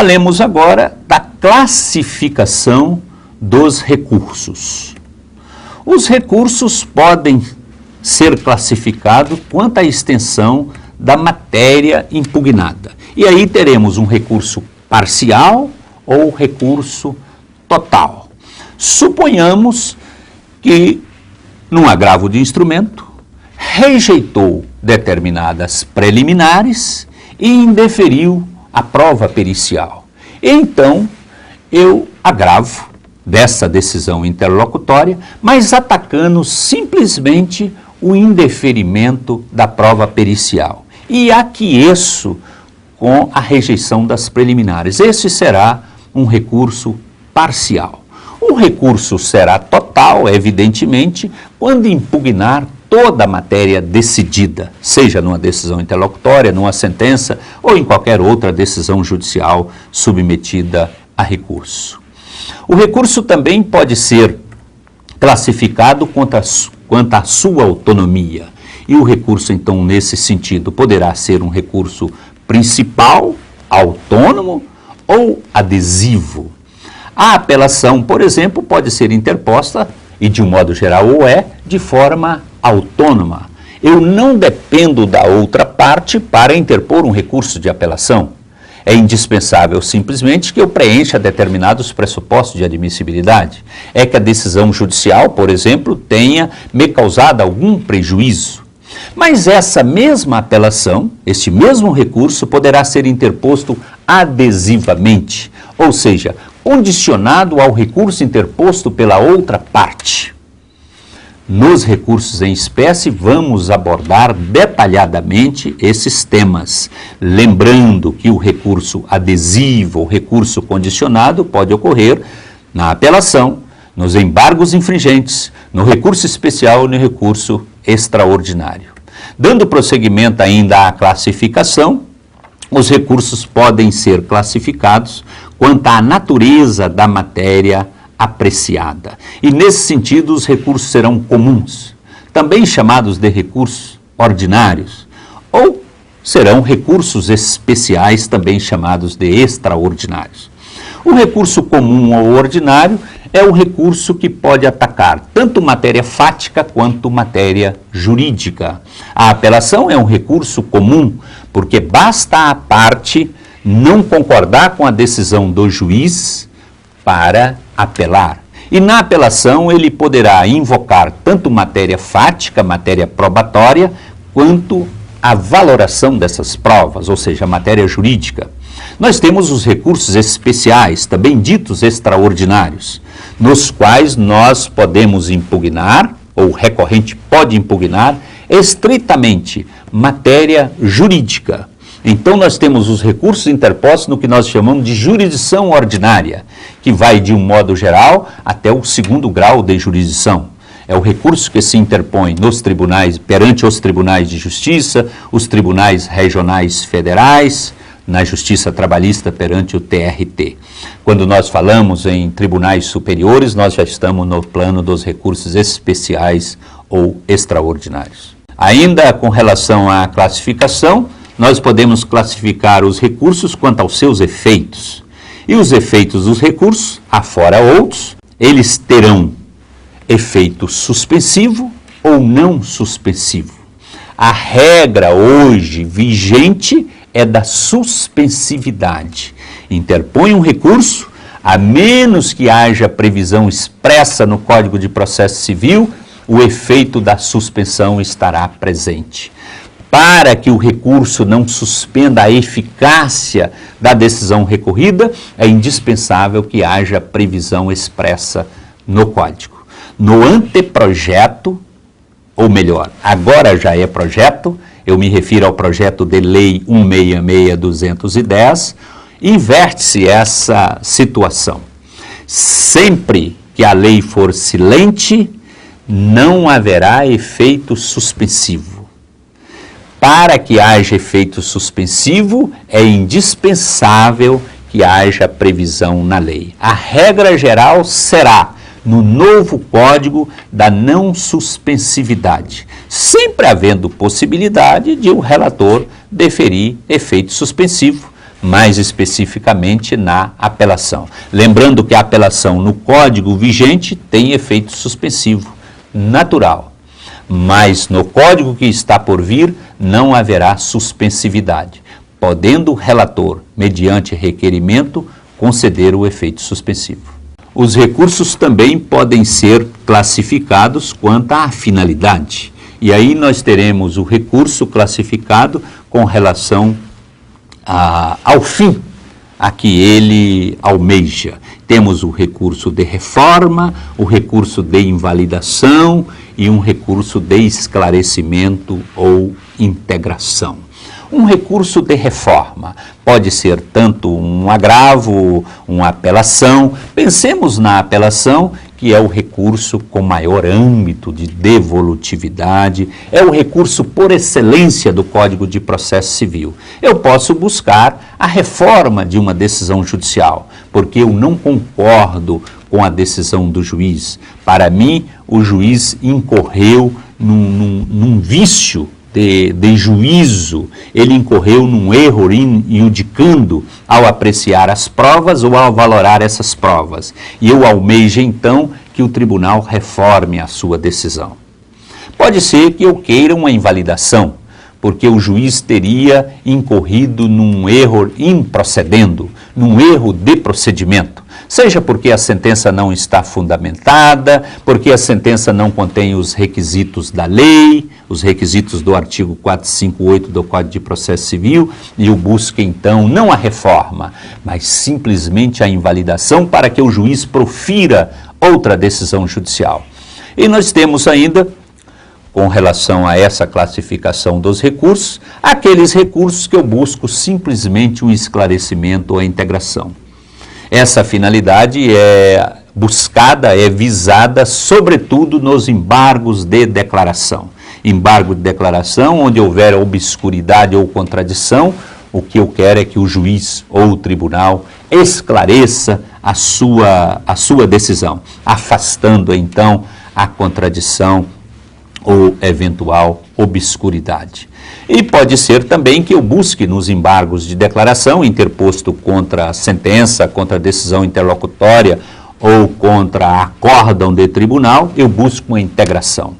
Falemos agora da classificação dos recursos. Os recursos podem ser classificados quanto à extensão da matéria impugnada. E aí teremos um recurso parcial ou recurso total. Suponhamos que, num agravo de instrumento, rejeitou determinadas preliminares e indeferiu a prova pericial. Então, eu agravo dessa decisão interlocutória, mas atacando simplesmente o indeferimento da prova pericial e aqueço com a rejeição das preliminares. Esse será um recurso parcial. O recurso será total, evidentemente, quando impugnar toda a matéria decidida, seja numa decisão interlocutória, numa sentença ou em qualquer outra decisão judicial submetida a recurso. O recurso também pode ser classificado quanto à sua autonomia. E o recurso, então, nesse sentido, poderá ser um recurso principal, autônomo ou adesivo. A apelação, por exemplo, pode ser interposta, e de um modo geral ou de forma autônoma. Eu não dependo da outra parte para interpor um recurso de apelação. É indispensável simplesmente que eu preencha determinados pressupostos de admissibilidade. É que a decisão judicial, por exemplo, tenha me causado algum prejuízo. Mas essa mesma apelação, este mesmo recurso, poderá ser interposto adesivamente, ou seja, condicionado ao recurso interposto pela outra parte. Nos recursos em espécie, vamos abordar detalhadamente esses temas, lembrando que o recurso adesivo ou recurso condicionado pode ocorrer na apelação, nos embargos infringentes, no recurso especial e no recurso extraordinário. Dando prosseguimento ainda à classificação, os recursos podem ser classificados quanto à natureza da matéria apreciada. E nesse sentido, os recursos serão comuns, também chamados de recursos ordinários, ou serão recursos especiais, também chamados de extraordinários. O recurso comum ou ordinário é o recurso que pode atacar tanto matéria fática quanto matéria jurídica. A apelação é um recurso comum, porque basta a parte não concordar com a decisão do juiz para apelar. E na apelação ele poderá invocar tanto matéria fática, matéria probatória, quanto a valoração dessas provas, ou seja, matéria jurídica. Nós temos os recursos especiais, também ditos extraordinários, nos quais nós podemos impugnar, ou o recorrente pode impugnar, estritamente matéria jurídica. Então nós temos os recursos interpostos no que nós chamamos de jurisdição ordinária, que vai de um modo geral até o segundo grau de jurisdição. É o recurso que se interpõe nos tribunais, perante os tribunais de justiça, os tribunais regionais federais, na justiça trabalhista perante o TRT. Quando nós falamos em tribunais superiores, nós já estamos no plano dos recursos especiais ou extraordinários. Ainda com relação à classificação, nós podemos classificar os recursos quanto aos seus efeitos. E os efeitos dos recursos, afora outros, eles terão efeito suspensivo ou não suspensivo. A regra hoje vigente é da suspensividade. Interpõe um recurso, a menos que haja previsão expressa no Código de Processo Civil, o efeito da suspensão estará presente. Para que o recurso não suspenda a eficácia da decisão recorrida, é indispensável que haja previsão expressa no Código. No anteprojeto, ou melhor, agora já é projeto, eu me refiro ao projeto de lei 166/210, inverte-se essa situação. Sempre que a lei for silente, não haverá efeito suspensivo. Para que haja efeito suspensivo, é indispensável que haja previsão na lei. A regra geral será no novo Código da não suspensividade, sempre havendo possibilidade de o relator deferir efeito suspensivo mais especificamente na apelação. Lembrando que a apelação no Código vigente tem efeito suspensivo natural, mas no Código que está por vir não haverá suspensividade, podendo o relator, mediante requerimento, conceder o efeito suspensivo. Os recursos também podem ser classificados quanto à finalidade. E aí nós teremos o recurso classificado com relação ao fim a que ele almeja. Temos o recurso de reforma, o recurso de invalidação e um recurso de esclarecimento ou integração. Um recurso de reforma pode ser tanto um agravo, uma apelação. Pensemos na apelação, que é o recurso com maior âmbito de devolutividade, é o recurso por excelência do Código de Processo Civil. Eu posso buscar a reforma de uma decisão judicial, porque eu não concordo com a decisão do juiz. Para mim, o juiz incorreu num vício de juízo, ele incorreu num erro indicando ao apreciar as provas ou ao valorar essas provas. E eu almejo então que o tribunal reforme a sua decisão. Pode ser que eu queira uma invalidação, porque o juiz teria incorrido num erro improcedendo, num erro de procedimento. Seja porque a sentença não está fundamentada, porque a sentença não contém os requisitos da lei, os requisitos do artigo 458 do Código de Processo Civil, e eu busco então não a reforma, mas simplesmente a invalidação para que o juiz profira outra decisão judicial. E nós temos ainda, com relação a essa classificação dos recursos, aqueles recursos que eu busco simplesmente um esclarecimento ou a integração. Essa finalidade é buscada, é visada, sobretudo nos embargos de declaração. Embargo de declaração, onde houver obscuridade ou contradição, o que eu quero é que o juiz ou o tribunal esclareça a sua decisão, afastando então a contradição ou eventual obscuridade. E pode ser também que eu busque nos embargos de declaração interposto contra a sentença, contra a decisão interlocutória ou contra acórdão de tribunal, eu busco uma integração.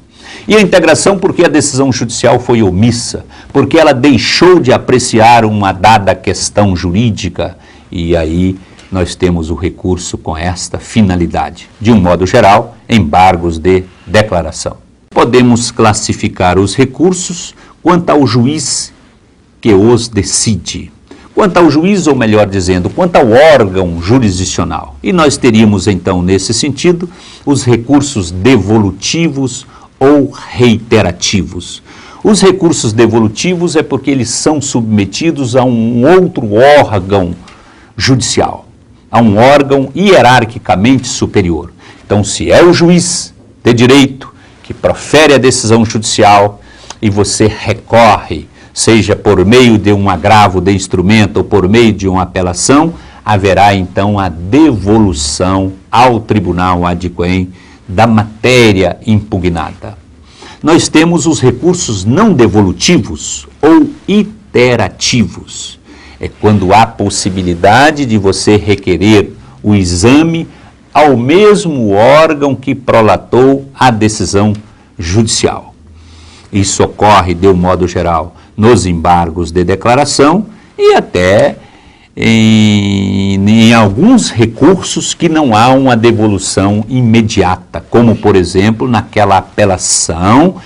E a integração porque a decisão judicial foi omissa, porque ela deixou de apreciar uma dada questão jurídica, e aí nós temos o recurso com esta finalidade. De um modo geral, embargos de declaração. Podemos classificar os recursos quanto ao juiz que os decide. Quanto ao juiz, ou melhor dizendo, quanto ao órgão jurisdicional. E nós teríamos então, nesse sentido, os recursos devolutivos ou reiterativos. Os recursos devolutivos é porque eles são submetidos a um outro órgão judicial, a um órgão hierarquicamente superior. Então, se é o juiz de direito que profere a decisão judicial e você recorre, seja por meio de um agravo de instrumento ou por meio de uma apelação, haverá então a devolução ao tribunal ad quem da matéria impugnada. Nós temos os recursos não devolutivos ou iterativos. É quando há possibilidade de você requerer o exame ao mesmo órgão que prolatou a decisão judicial. Isso ocorre, de um modo geral, nos embargos de declaração e até em alguns recursos que não há uma devolução imediata, como, por exemplo, naquela apelação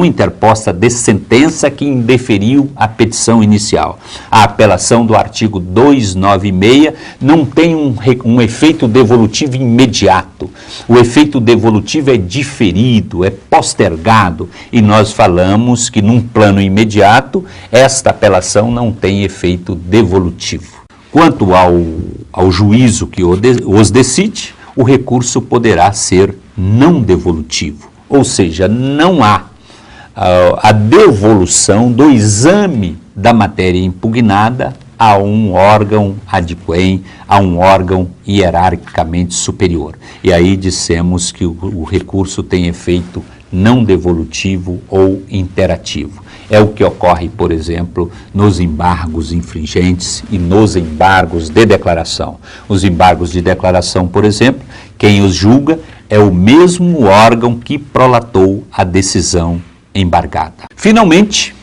interposta de sentença que indeferiu a petição inicial. A apelação do artigo 296 não tem um efeito devolutivo imediato. O efeito devolutivo é diferido, é postergado, e nós falamos que num plano imediato, esta apelação não tem efeito devolutivo. Quanto ao juízo que os decide, o recurso poderá ser não devolutivo. Ou seja, não há a devolução do exame da matéria impugnada a um órgão ad quem, a um órgão hierarquicamente superior. E aí dissemos que o recurso tem efeito não devolutivo ou interativo. É o que ocorre, por exemplo, nos embargos infringentes e nos embargos de declaração. Os embargos de declaração, por exemplo, quem os julga é o mesmo órgão que prolatou a decisão embargada. Finalmente,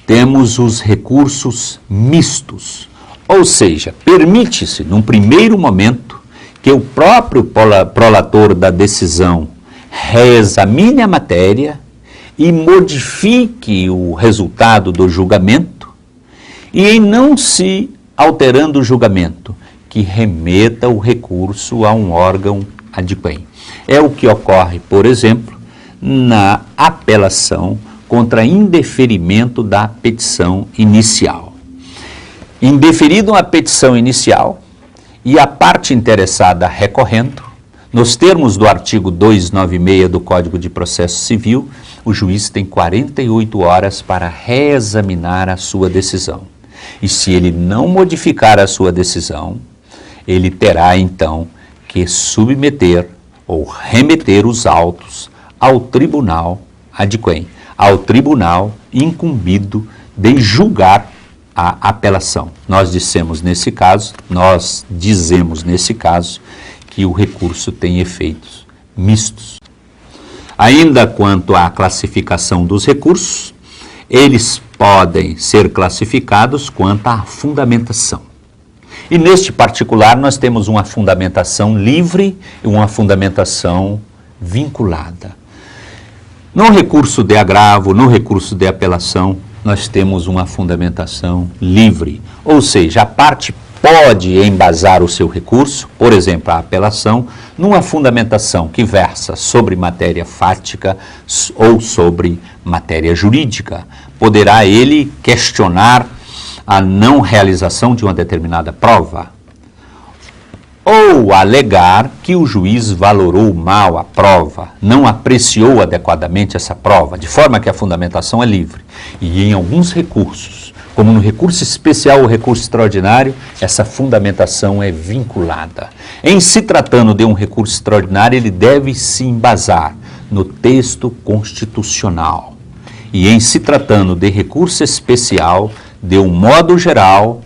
temos os recursos mistos, ou seja, permite-se, num primeiro momento, que o próprio prolator da decisão reexamine a matéria e modifique o resultado do julgamento, e em não se alterando o julgamento, que remeta o recurso a um órgão adquém. É o que ocorre, por exemplo, na apelação contra indeferimento da petição inicial. Indeferido a petição inicial e a parte interessada recorrendo, nos termos do artigo 296 do Código de Processo Civil, o juiz tem 48 horas para reexaminar a sua decisão. E se ele não modificar a sua decisão, ele terá então que submeter ou remeter os autos ao tribunal adquém, ao tribunal incumbido de julgar a apelação. Nós dizemos nesse caso que o recurso tem efeitos mistos. Ainda quanto à classificação dos recursos, eles podem ser classificados quanto à fundamentação. E neste particular nós temos uma fundamentação livre e uma fundamentação vinculada. No recurso de agravo, no recurso de apelação, nós temos uma fundamentação livre, ou seja, a parte pode embasar o seu recurso, por exemplo, a apelação, numa fundamentação que versa sobre matéria fática ou sobre matéria jurídica. Poderá ele questionar a não realização de uma determinada prova, ou alegar que o juiz valorou mal a prova, não apreciou adequadamente essa prova, de forma que a fundamentação é livre. E em alguns recursos, como no recurso especial ou recurso extraordinário, essa fundamentação é vinculada. Em se tratando de um recurso extraordinário, ele deve se embasar no texto constitucional. E em se tratando de recurso especial, de um modo geral,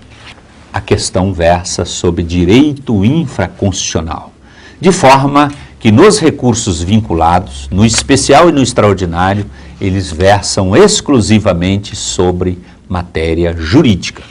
a questão versa sobre direito infraconstitucional. De forma que nos recursos vinculados, no especial e no extraordinário, eles versam exclusivamente sobre matéria jurídica.